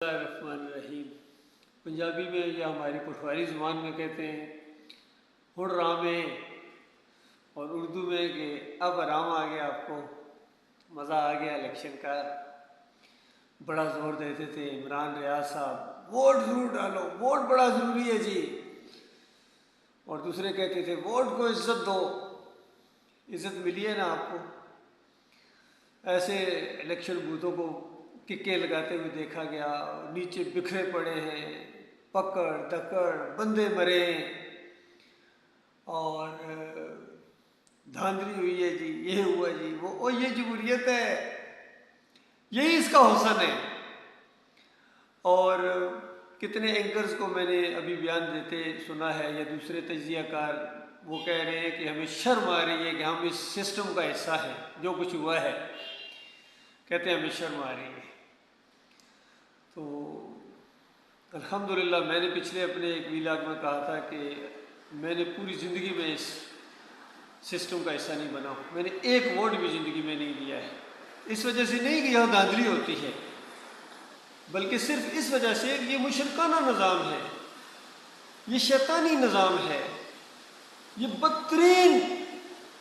रहीम। पंजाबी में या हमारी पठवारी ज़ुबान में कहते हैं हुण राम है, और उर्दू में कि अब आराम आ गया, आपको मज़ा आ गया। इलेक्शन का बड़ा ज़ोर देते थे इमरान रियाज साहब, वोट ज़रूर डालो, वोट बड़ा ज़रूरी है जी। और दूसरे कहते थे वोट को इज्जत दो, इज्जत मिली है ना आपको। ऐसे इलेक्शन बूथों को किक्के लगाते हुए देखा गया, नीचे बिखरे पड़े हैं, पकड़ दकड़, बंदे मरे और धांधली हुई है जी, ये हुआ जी वो। और ये जमहूरियत है, यही इसका हुस्न है। और कितने एंकर्स को मैंने अभी बयान देते सुना है, या दूसरे तजियाकार, वो कह रहे हैं कि हमें शर्म आ रही है कि हम इस सिस्टम का हिस्सा हैं। जो कुछ हुआ है कहते हैं हमें शर्म आ रही है। तो अल्हम्दुलिल्लाह, मैंने पिछले अपने एक वीलाग में कहा था कि मैंने पूरी ज़िंदगी में इस सिस्टम का हिस्सा नहीं बना। मैंने एक वोट भी ज़िंदगी में नहीं दिया है। इस वजह से नहीं कि यहाँ धांधली होती है, बल्कि सिर्फ इस वजह से कि ये मुशरकाना निज़ाम है, ये शैतानी निज़ाम है, ये बदतरीन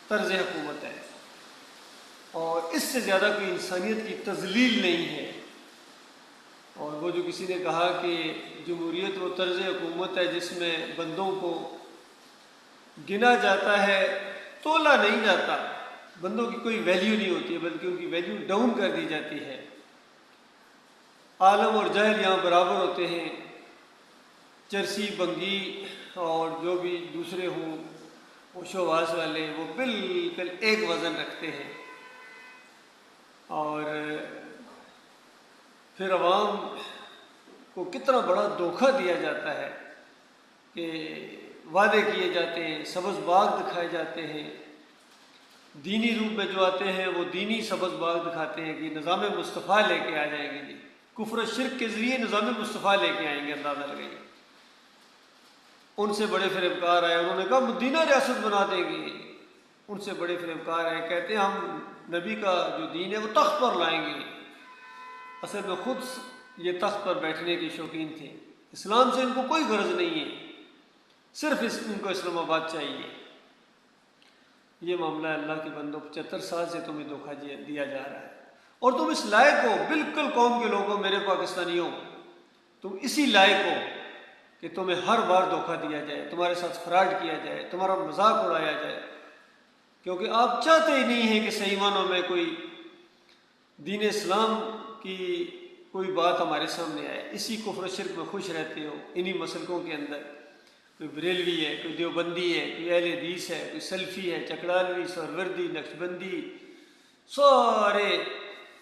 तर्ज हुकूमत है, और इससे ज़्यादा कोई इंसानियत की तज़लील नहीं है। और वो जो किसी ने कहा कि जमहूरियत वो तर्ज हुकूमत है जिसमें बंदों को गिना जाता है, तोला नहीं जाता, बंदों की कोई वैल्यू नहीं होती है, बल्कि उनकी वैल्यू डाउन कर दी जाती है। आलम और जहल यहाँ बराबर होते हैं। चरसी, बंगी और जो भी दूसरे हों होशोवास वाले, वो बिल्कुल एक वज़न रखते हैं। और फिर अवाम को कितना बड़ा धोखा दिया जाता है कि वादे किए जाते हैं, सब्ज़ बाग दिखाए जाते हैं। दीनी रूप में जो आते हैं वो दीनी सब्ज़ बाग दिखाते हैं कि निज़ाम मुस्तफ़ा लेके आ जाएंगे जी, कुफ्र शिर्क के ज़रिए निज़ाम मुस्तफ़ा लेके आएंगे, अंदाज़ा लगाइए। उनसे बड़े फ़रेबकार आए, उन्होंने कहा मदीना रियासत बना देंगे। उनसे बड़े फ़रेबकार आए, कहते हैं हम नबी का जो दीन है वो तख्त पर लाएंगे। असल में ख़ुद ये तख्त पर बैठने के शौकीन थे। इस्लाम से इनको कोई गर्ज नहीं है, सिर्फ इनको इस्लामाबाद चाहिए। ये मामला अल्लाह के बंदों, 75 साल से तुम्हें धोखा दिया जा रहा है, और तुम इस लायक हो, बिल्कुल कौम के लोगों, मेरे पाकिस्तानियों, तुम इसी लायक हो कि तुम्हें हर बार धोखा दिया जाए, तुम्हारे साथ फ्रॉड किया जाए, तुम्हारा मजाक उड़ाया जाए, क्योंकि आप चाहते ही नहीं हैं कि सही मानों में कोई दीन इस्लाम की कोई बात हमारे सामने आए। इसी कुफ्र शिर्क में खुश रहते हो, इन्हीं मसलकों के अंदर। कोई बरेलवी है, कोई देवबंदी है, कोई अहले हदीस है, कोई सल्फ़ी है, चकड़ालवी, सरवर्दी, नक्शबंदी, सारे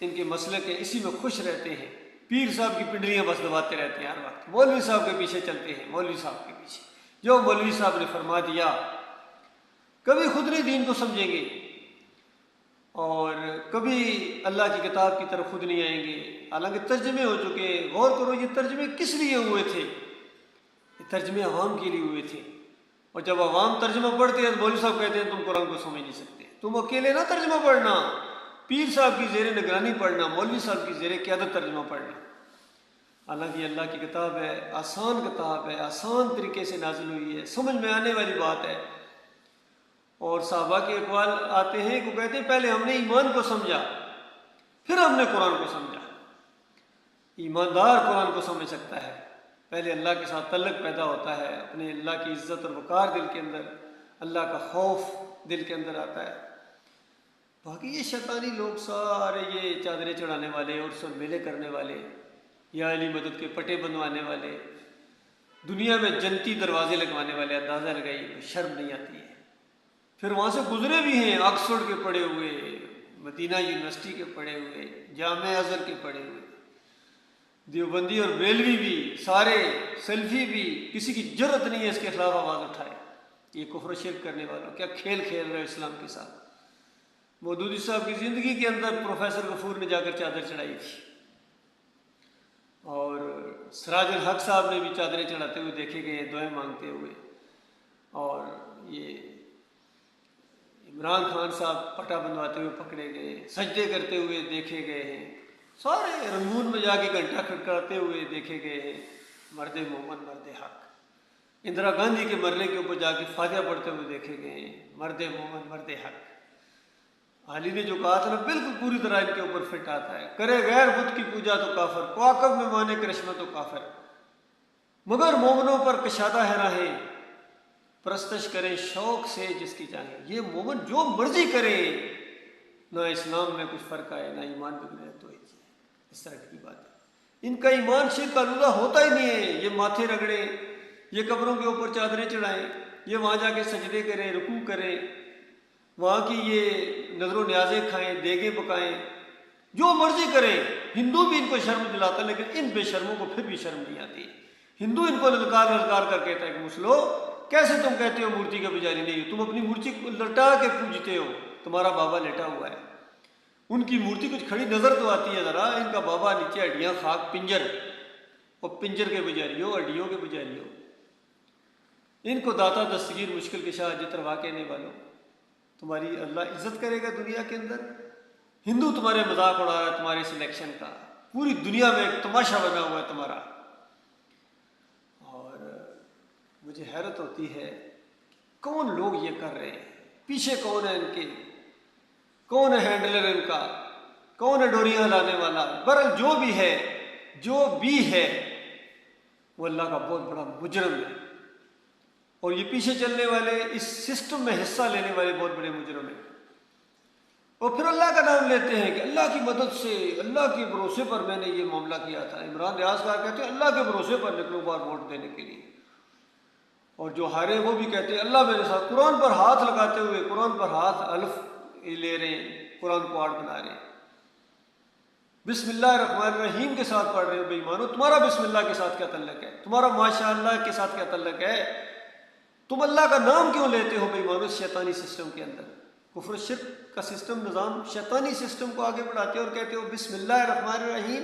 इनके मसलक है, इसी में खुश रहते हैं। पीर साहब की पिंडलियाँ बस दबाते रहते हैं हर वक्त, मौलवी साहब के पीछे चलते हैं, मौलवी साहब के पीछे। जो मौलवी साहब ने फरमा दिया, कभी खुद नहीं दीन को समझेंगे, और कभी अल्लाह की किताब की तरफ खुद नहीं आएंगे। हालांकि तर्जमे हो चुके, गौर करो ये तर्जमे किस लिए हुए थे? ये तर्जमे अवाम के लिए हुए थे। और जब अवाम तर्जमा पढ़ते हैं तो मौलवी साहब कहते हैं तुम कुरान को समझ नहीं सकते, तुम अकेले ना तर्जमा पढ़ना, पीर साहब की ज़ेरे निगरानी पढ़ना, मौलवी साहब की ज़ेरे क़यादत तर्जमा पढ़ना। हालांकि अल्लाह की किताब है, आसान किताब है, आसान तरीके से नाजिल हुई है, समझ में आने वाली बात है। और साहबा के अक़वाल आते हैं कि कहते हैं पहले हमने ईमान को समझा, फिर हमने कुरान को समझा। ईमानदार कुरान को समझ सकता है, पहले अल्लाह के साथ तल्लुक़ पैदा होता है, अपने अल्लाह की इज़्ज़त और वक़ार दिल के अंदर, अल्लाह का खौफ दिल के अंदर आता है। बाकी ये शैतानी लोग सारे, ये चादरें चढ़ाने वाले और सब मेले करने वाले, या अली मदद के पटे बनवाने वाले, दुनिया में जन्नती दरवाजे लगवाने वाले, अंदाज़ा लगाइए, शर्म नहीं आती है। फिर वहाँ से गुजरे भी हैं, ऑक्सफोर्ड के पढ़े हुए, मदीना यूनिवर्सिटी के पढ़े हुए, जामिया अज़हर के पढ़े हुए, देवबंदी और बेलवी भी, सारे सेल्फी भी, किसी की जरूरत नहीं है इसके खिलाफ आवाज़ उठाए। ये कुफ्र शिर्क करने वालों, क्या खेल खेल रहे हो इस्लाम के साथ। मौदूदी साहब की ज़िंदगी के अंदर प्रोफेसर गफूर ने जाकर चादर चढ़ाई थी, और सिराजुल हक साहब ने भी चादरें चढ़ाते हुए देखे गए, दुआएं मांगते हुए। और ये इमरान खान साहब पटा बनवाते हुए पकड़े गए, सजदे करते हुए देखे गए हैं। सारे रंगून में जाके घंटा खड़काते हुए देखे गए मर्द मोमन मर्द हक। इंदिरा गांधी के मरने के ऊपर जाके फातिहा पढ़ते हुए देखे गए मर्द मोमन मर्द हक। अली ने जो कहा था ना, बिल्कुल पूरी तरह इनके ऊपर फिट आता है। करे गैर बुत की पूजा तो काफिर, क्वाकब में माने करिश्मा तो काफिर, मगर मोमनों पर कशादा है राहें, परस्तश करें शौक से जिसकी चाहे। ये मोमन जो मर्जी करे, ना इस्लाम में कुछ फर्क आए ना ईमान बिगड़े, तो इस तरह की बात है। इनका ईमान शिर्क आलूदा होता ही नहीं है। ये माथे रगड़े, ये कब्रों के ऊपर चादरें चढ़ाएं, ये वहाँ जाके सजदे करें, रुकू करें, वहाँ की ये नजरों न्याज़ें खाएं, देगे पकाएं, जो मर्जी करें। हिंदू भी इनको शर्म दिलाता है, लेकिन इन बेशर्मों को फिर भी शर्म नहीं आती। हिंदू इनको ललकार ललकार कर कहता है कि मुसलो, कैसे तुम कहते हो मूर्ति के पुजारी नहीं हो, तुम अपनी मूर्ति को लटा के पूजते हो, तुम्हारा बाबा लेटा हुआ है। उनकी मूर्ति कुछ खड़ी नजर तो आती है जरा, इनका बाबा नीचे हड्डियां खाक पिंजर, और पिंजर के पुजारी हो, हड्डियों के पुजारी हो। इनको दाता दस्तगीर मुश्किल के शाह जितरवा कहने वालों, तुम्हारी अल्लाह इज्जत करेगा दुनिया के अंदर। हिंदू तुम्हारे मजाक उड़ा रहा है तुम्हारे सिलेक्शन का, पूरी दुनिया में एक तमाशा बना हुआ है तुम्हारा। और मुझे हैरत होती है कौन लोग ये कर रहे हैं, पीछे कौन है इनके, कौन है हैंडलर इनका, कौन है डोरियां हिलाने वाला। बहरहाल जो भी है, जो भी है, वो अल्लाह का बहुत बड़ा मुजरम है। और ये पीछे चलने वाले, इस सिस्टम में हिस्सा लेने वाले बहुत बड़े मुजरम हैं। और फिर अल्लाह का नाम लेते हैं कि अल्लाह की मदद से, अल्लाह के भरोसे पर मैंने ये मामला किया था। इमरान रियाज खान कहते हैं अल्लाह के भरोसे पर निकलो बार वोट देने के लिए। और जो हारे वो भी कहते हैं अल्लाह मेरे साथ, कुरान पर हाथ लगाते हुए, कुरान पर हाथ अल्फ ले रहे हैं, कुरान को आड़ बना रहे हैं, बिस्मिल्लाहिर्रहमानिर्रहीम के साथ पढ़ रहे हो। बेईमानो, तुम्हारा बिस्मिल्लाह के साथ क्या तल्लक है, तुम्हारा माशाअल्लाह के साथ क्या तल्लक है, तुम अल्लाह का नाम क्यों लेते हो बेईमानो शैतानी सिस्टम के अंदर। कुफ्र शिर्क का सिस्टम, निज़ाम, शैतानी सिस्टम को आगे बढ़ाते हो और कहते हो बिस्मिल्लाहिर्रहमानिर्रहीम।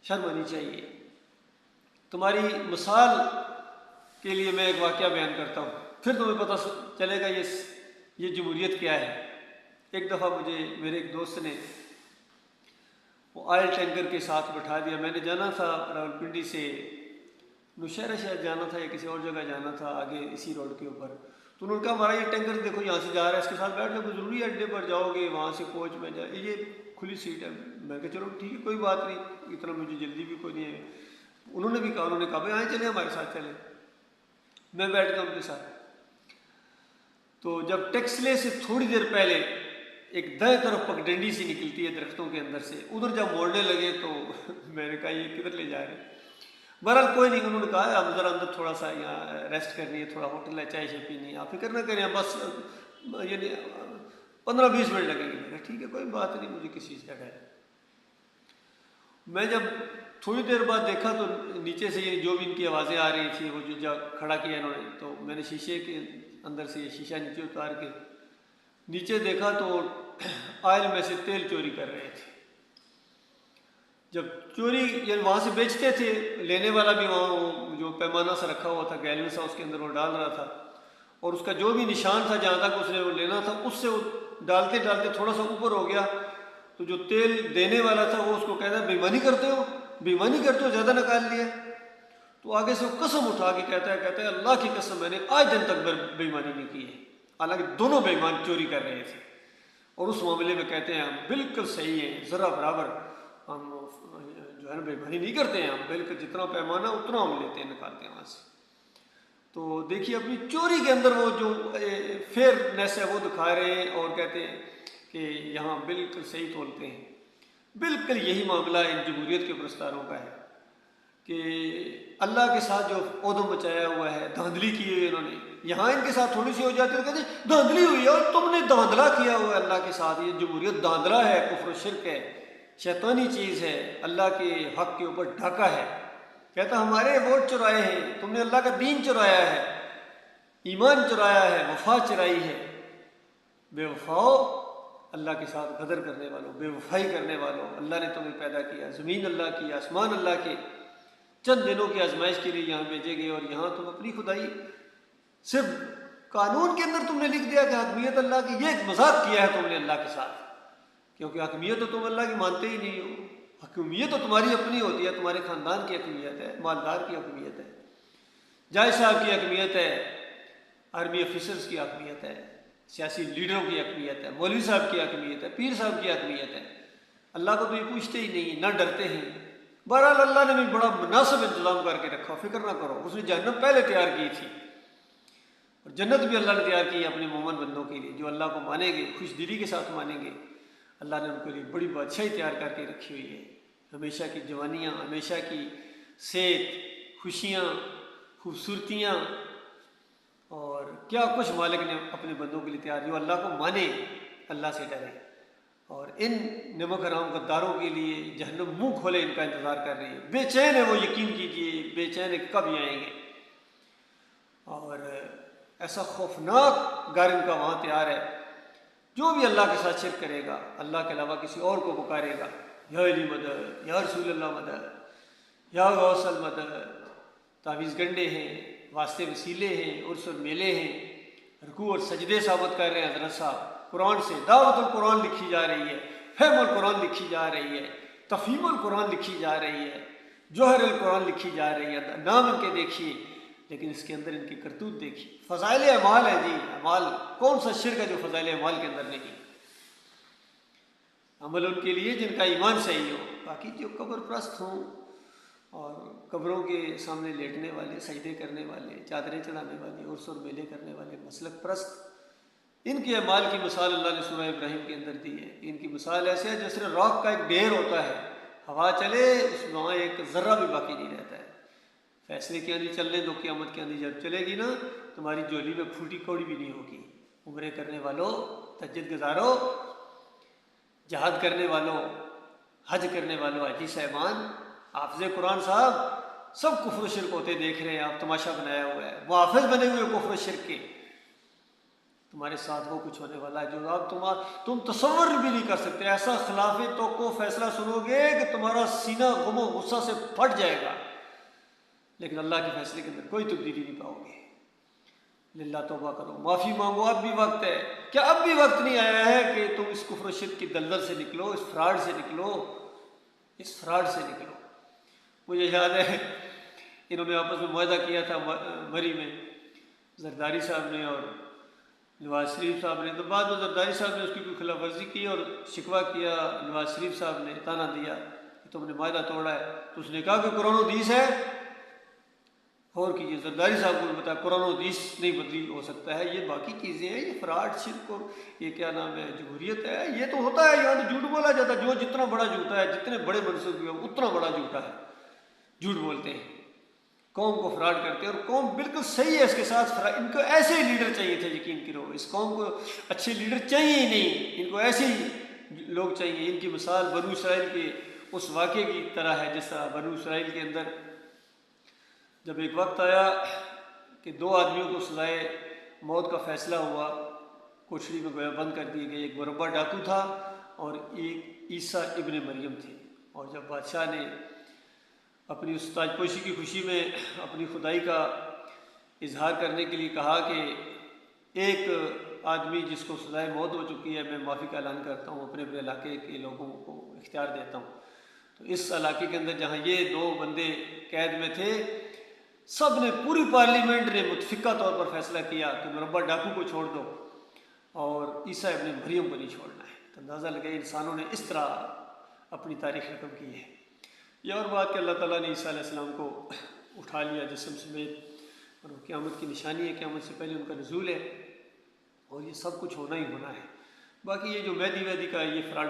शर्म आनी चाहिए। तुम्हारी मिसाल के लिए मैं एक वाक़या बयान करता हूँ, फिर तुम्हें पता चलेगा ये जमहूरियत क्या है। एक दफ़ा मुझे मेरे एक दोस्त ने वो ऑयल टैंकर के साथ बैठा दिया। मैंने जाना था रावलपिंडी से नौशहरा शायद जाना था या किसी और जगह जाना था, आगे इसी रोड के ऊपर। तो उन्होंने कहा हमारा ये टैंकर देखो यहाँ से जा रहा है, इसके साथ बैठ लो, ज़रूरी अड्डे पर जाओगे, वहाँ से कोच में जा, ये खुली सीट है। मैं कहा चलो ठीक है, कोई बात नहीं, इतना मुझे जल्दी भी कोई नहीं है। उन्होंने भी कहा, उन्होंने कहा भाई आए चले, हमारे साथ चले। मैं बैठ गया उनके साथ। तो जब टेक्सले से थोड़ी देर पहले एक दाएं तरफ पगडंडी सी निकलती है दरख्तों के अंदर से, उधर जब मोड़ने लगे तो मैंने कहा ये किधर ले जा रहे हैं। बहरहाल कोई नहीं, उन्होंने कहा अब ज़रा अंदर थोड़ा सा यहाँ रेस्ट करनी है, थोड़ा होटल है, चाय शाय पीनी है, आप फिक्र ना करें, बस यानी 15-20 मिनट लगेंगे। मैंने ठीक है कोई बात नहीं, मुझे किसी से है। मैं जब थोड़ी देर बाद देखा तो नीचे से ये जो भी इनकी आवाज़ें आ रही थी, वो जो खड़ा किया इन्होंने, तो मैंने शीशे के अंदर से ये शीशा नीचे उतार के नीचे देखा तो ऑयल में से तेल चोरी कर रहे थे। जब चोरी ये वहाँ से बेचते थे, लेने वाला भी वहाँ जो पैमाना सा रखा हुआ था, गैलन सा, उसके अंदर वो डाल रहा था, और उसका जो भी निशान था जहाँ तक उसने वो लेना था, उससे वो डालते डालते थोड़ा सा ऊपर हो गया। तो जो तेल देने वाला था वो उसको कहता है बेईमानी करते हो, बेईमानी करते हो, ज़्यादा निकाल लिया। तो आगे से वो कसम उठा के कहता है अल्लाह की कसम मैंने आज दिन तक बेईमानी नहीं की है। हालांकि दोनों बेईमान चोरी कर रहे थे। और उस मामले में कहते हैं हम बिल्कुल सही हैं, ज़रा बराबर हम जो है ना बेईमानी नहीं करते हैं, हम बिल्कुल जितना पैमाना उतना हम लेते हैं, निकालते हैं वहाँ से। तो देखिए अपनी चोरी के अंदर वो जो फेयरनेस है वो दिखा रहे हैं और कहते हैं कि यहाँ बिल्कुल सही तोलते हैं। बिल्कुल यही मामला इन जमहूरियत के प्रस्तारों का है कि अल्लाह के साथ जो ओदम मचाया हुआ है, धांधली की हुई इन्होंने। यहाँ इनके साथ थोड़ी सी हो जाती है तो कहते धांधली हुई है, और तुमने धांधला किया हुआ है अल्लाह के साथ। ये जमहूरियत धांधला है, कुफ्र शिर्क है, शैतानी चीज़ है, अल्लाह के हक के ऊपर ढाका है। कहता हमारे वोट चुराए हैं, तुमने अल्लाह का दीन चुराया है, ईमान चुराया है, वफा चुराई है। बेवफाओ, अल्लाह के साथ गदर करने वालों, बेवफाई करने वालों, अल्लाह ने तुम्हें पैदा किया, ज़मीन अल्लाह की, आसमान अल्लाह के, चंद दिनों की आजमाइश के लिए यहाँ भेजे गए, और यहाँ तुम अपनी खुदाई सिर्फ कानून के अंदर तुमने लिख दिया कि हकमियत अल्लाह की। ये एक मजाक किया है तुमने अल्लाह के साथ। क्योंकि हकमियत तो तुम अल्लाह की मानते ही नहीं हो। हकमियत तो तुम्हारी अपनी होती है, तुम्हारे ख़ानदान की हकमियत है, मालदार की हकमियत है, जज साहब की हकमियत है, आर्मी ऑफिसर्स की हकमियत है, सियासी लीडरों की हकमियत है, मौलवी साहब की हकमियत है, पीर साहब की हकमियत है। अल्लाह को तो ये पूछते ही नहीं, ना डरते हैं। बहरहाल अल्लाह ने भी बड़ा मुनासिब इंतज़ाम करके रखा, फिक्र ना करो। उसने जहन्नम पहले तैयार की थी और जन्नत भी अल्लाह ने तैयार की है अपने मोमन बंदों के लिए, जो अल्लाह को मानेंगे, खुश दिली के साथ मानेंगे। अल्लाह ने उनके लिए बड़ी बादशाही तैयार करके रखी हुई है। हमेशा की जवानियाँ, हमेशा की सेहत, खुशियाँ, खूबसूरतियाँ और क्या कुछ मालिक ने अपने बंदों के लिए तैयार, जो अल्लाह को माने, अल्लाह से डरे। और इन नमक हराम गद्दारों के लिए जहन्नम मुंह खोले इनका इंतज़ार कर रही है। बेचैन है वो, यकीन कीजिए, बेचैन है कब आएंगे। और ऐसा खौफनाक घर इनका वहाँ तैयार है। जो भी अल्लाह के साथ शिरक करेगा, अल्लाह के अलावा किसी और को पुकारेगा, या अली मदद, या रसूल अल्लाह मदद, या गौसल मदद, तावीज़ गंडे हैं, वास्ते वसीले हैं, उर्स और मेले हैं, रुकू और सजदे साबित कर रहे हैं हज़रत साहब। कुरान से दावतुल कुरान लिखी जा रही है, फ़हमुल कुरान लिखी जा रही है, तफ़हीमुल कुरान लिखी जा रही है, जौहरुल कुरान लिखी जा रही है। नाम इनके देखिए, लेकिन इसके अंदर इनकी करतूत देखिए। फ़ज़ाइल अमाल है जी, अमाल। कौन सा शिरक है जो फ़ज़ाइल अमाल के अंदर नहीं? अमल उनके लिए जिनका ईमान सही हो। बाकी जो कब्र प्रस्त हों और कब्रों के सामने लेटने वाले, सजदे करने वाले, चादरें चढ़ाने वाले, उर्स और मेले करने वाले मसलक प्रस्त, इनके अमाल की मिसाल अल्लाह ने सूरह इब्राहिम के अंदर दी है। इनकी मिसाल ऐसे है जैसे राख का एक ढेर होता है, हवा चले उसमें वहाँ एक ज़र्रा भी बाकी नहीं रहता है। फैसले की आंधी चलने दो, क़यामत की आंधी जब चलेगी ना, तुम्हारी झोली में फूटी कौड़ी भी नहीं होगी। उम्रे करने वालों, तहज्जुद गुज़ारों, जहाद करने वालों, हज करने वालों, हाजी साहबान, हाफ़िज़ कुरान साहब, सब कुफ्र शिरक होते देख रहे हैं आप। तमाशा बनाया हुआ है, मुहाफ़िज़ बने हुए कुफ्र शिरक के। तुम्हारे साथ वो कुछ होने वाला है जो आप तुम तसव्वुर भी नहीं कर सकते। ऐसा खिलाफ़े तो को फैसला सुनोगे कि तुम्हारा सीना गमो गुस्सा से फट जाएगा, लेकिन अल्लाह के फैसले के अंदर कोई तब्दीली नहीं पाओगे। लिल्लाह तौबा करो, माफ़ी मांगो, अब भी वक्त है। क्या अब भी वक्त नहीं आया है कि तुम इस कुफ्र शिरक की दलदल से निकलो, इस फ्रॉड से निकलो, इस फ्रॉड से निकलो। मुझे याद है इन्होंने आपस में मुआहदा किया था मरी में, जरदारी साहब ने और नवाज शरीफ साहब ने। तो बाद में जरदारी साहब ने उसकी कोई खिलाफ वर्जी की और शिकवा किया, नवाज शरीफ साहब ने ताना दिया कि तुमने मुआहदा तोड़ा है। तो उसने कहा कि कुरान और हदीस है, और कीजिए। जरदारी साहब को बताया कुरान और हदीस नहीं बदली हो सकता है, ये बाकी चीज़ें हैं, ये फ्रॉड शिरक और ये क्या नाम है, जमहूरियत है, ये तो होता है। यहाँ तो झूठ बोला जाता है, जो जितना बड़ा झूठा है, जितने बड़े मनसूब हुए उतना बड़ा झूठा है। झूठ बोलते हैं, कौम को फ्रॉड करते हैं, और कौम बिल्कुल सही है इसके साथ। इनको ऐसे ही लीडर चाहिए थे, यकीन करो। इस कौम को अच्छे लीडर चाहिए ही नहीं, इनको ऐसे ही लोग चाहिए। इनकी मिसाल बनू इसराइल के उस वाक़े की तरह है, जिस तरह बनू इसराइल के अंदर जब एक वक्त आया कि दो आदमियों को सजाए मौत का फ़ैसला हुआ, कोठरी में गोया बंद कर दिए गए। एक मुरब्बा डाकू था और एक ईसा इब्ने मरियम थे। और जब बादशाह ने अपनी उस ताजपोशी की खुशी में अपनी खुदाई का इजहार करने के लिए कहा कि एक आदमी जिसको सजाए मौत हो चुकी है, मैं माफ़ी का ऐलान करता हूँ, अपने अपने इलाके के लोगों को इख्तियार देता हूँ। तो इस इलाके के अंदर जहाँ ये दो बंदे कैद में थे, सब ने, पूरी पार्लियामेंट ने मुतफिका तौर पर फैसला किया कि मुरब्बा डाकू को छोड़ दो और ईसा इब्ने मरियम को नहीं छोड़ना है। तो अंदाज़ा लगे इंसानों ने इस तरह अपनी तारीख़ रकम की है। यह और बात कि अल्लाह ताला ने ईसा अलैहिस्सलाम को उठा लिया जिस्म समेत, और वो क़यामत की निशानी है, क़यामत से पहले उनका नुज़ूल है, और ये सब कुछ होना ही होना है। बाकी ये जो वैदी का ये फ्रॉड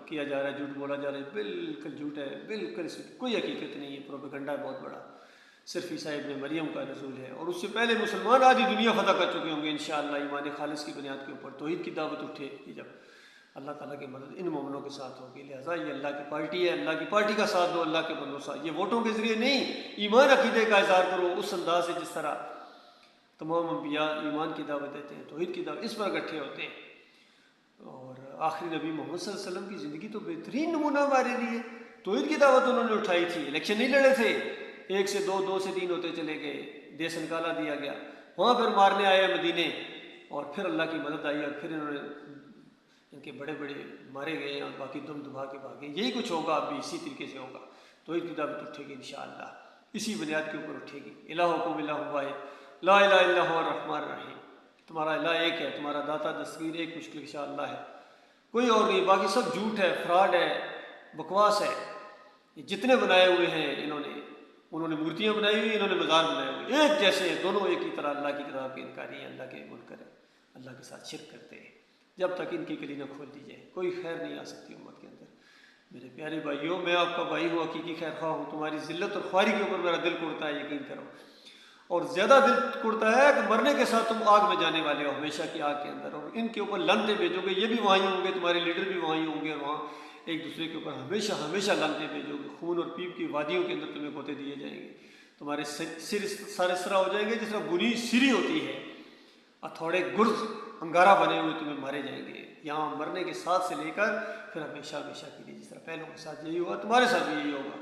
किया जा रहा है, झूठ बोला जा रहा है, बिल्कुल झूठ है, बिल्कुल इसकी कोई हकीकत नहीं है, प्रोपेगेंडा है बहुत बड़ा। सिर्फ ईसा इब्ने मरियम का नुज़ूल है, और उससे पहले मुसलमान आधी दुनिया फ़तह कर चुके होंगे इंशाअल्लाह, ईमान खालिस की बुनियाद के ऊपर। तौहीद की दावत उठेगी जब, अल्लाह ताला की मदद इन मोमिनों के साथ होगी। लिहाजा ये अल्लाह की पार्टी है, अल्लाह की पार्टी का साथ दो, अल्लाह के बंदों साथ। ये वोटों के ज़रिए नहीं, ईमान अकीदे का इज़हार करो उस अंदाज से जिस तरह तमाम अंबिया ईमान की दावत देते हैं, तौहीद की दावत, इस पर इकट्ठे होते हैं। और आखिरी नबी मोहम्मद सल्लल्लाहु अलैहि वसल्लम की ज़िंदगी तो बेहतरीन नमूना हमारे लिए। तौहीद की दावत उन्होंने उठाई थी, इलेक्शन नहीं लड़े थे, 1 से 2, 2 से 3 होते चले गए, देश निकाला दिया गया। वहाँ फिर मारने आए मदीने, और फिर अल्लाह की मदद आई, और फिर इन्होंने इनके बड़े बड़े मारे गए और बाकी दुम दुबा के भागे। यही कुछ होगा, अब भी इसी तरीके से होगा। तो एक दावत उठेगी इंशाअल्लाह, इसी बुनियाद के ऊपर उठेगी। इलाहुकुम इलाहुन वाहिद ला इलाहा इल्ला हुवल रहमानुर रहीम। तुम्हारा इलाह एक है, तुम्हारा दाता दस्तगीर एक मुश्किल कुशा अल्लाह है, कोई और नहीं। बाकी सब झूठ है, फ्रॉड है, बकवास है। ये जितने बनाए हुए हैं इन्होंने, उन्होंने मूर्तियाँ बनाई हुई, इन्होंने मज़ार बनाए हुए, एक जैसे हैं दोनों, एक ही तरह अल्लाह की तरह के इनकारी हैं, अल्लाह के मुनकर हैं, अल्लाह के साथ शिरक करते हैं। जब तक इनकी कली न खोल दी जाए कोई खैर नहीं आ सकती उम्मत के अंदर। मेरे प्यारे भाइयों, मैं आपका भाई हूँ, हकीकी खैर खा हूँ। तुम्हारी जिल्लत और ख्वारी के ऊपर मेरा दिल कुड़ता है, यकीन करो। और ज़्यादा दिल कुड़ता है कि मरने के साथ तुम आग में जाने वाले हो, हमेशा की आग के अंदर, और इनके ऊपर लनते भेजोगे। ये भी वहीं होंगे, तुम्हारे लीडर भी वहीं होंगे, और वहाँ एक दूसरे के ऊपर हमेशा हमेशा लनते भेजोगे। खून और पीप की वादियों के अंदर तुम्हें गोते दिए जाएंगे, तुम्हारे सिर सारे सरा हो जाएंगे जिस तरह बुनी सिरी होती है, और थोड़े गुर्ज अंगारा बने हुए तुम्हें मारे जाएंगे यहाँ मरने के साथ से लेकर फिर हमेशा हमेशा के लिए। जिस तरह पहलों के साथ यही हुआ, तुम्हारे साथ भी यही होगा।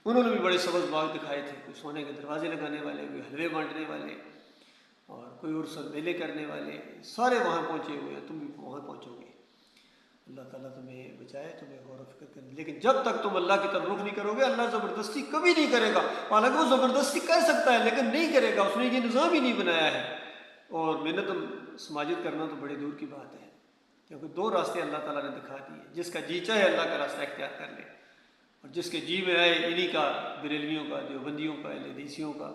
उन्होंने भी बड़े सबज बाग दिखाए थे, कोई सोने के दरवाजे लगाने वाले, कोई हलवे बांटने वाले, और कोई उर्स और मेले करने वाले, सारे वहाँ पहुँचे हुए हैं। तुम भी वहाँ पहुँचोगे। अल्लाह ताला तुम्हें बचाए, तुम्हें गौर फिक्र करें। लेकिन जब तक तुम अल्लाह की तरफ रुख नहीं करोगे, अल्लाह ज़बरदस्ती कभी नहीं करेगा। हालांकि वो ज़बरदस्ती कर सकता है लेकिन नहीं करेगा, उसने ये निज़ाम ही नहीं बनाया है। और मेहनत समाजित करना तो बड़ी दूर की बात है, क्योंकि दो रास्ते अल्लाह ताला ने दिखा दिए। जिसका जी चाहे अल्लाह का रास्ता इख्तियार कर ले, और जिसके जी में आए इन्हीं का, बरेलवियों का, देवबंदियों का, हदीसियों का,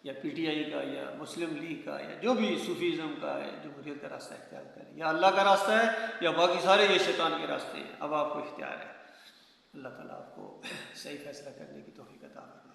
या पीटीआई का, या मुस्लिम लीग का, या जो भी सूफीज़म का है, जमहूरियत का रास्ता इख्तियार करें। या अल्लाह का रास्ता है या बाकी सारे ये शैतान के रास्ते हैं। अब आपको इख्तियार है। अल्लाह ताला आपको सही फैसला करने की तौफीक अता फरमाए।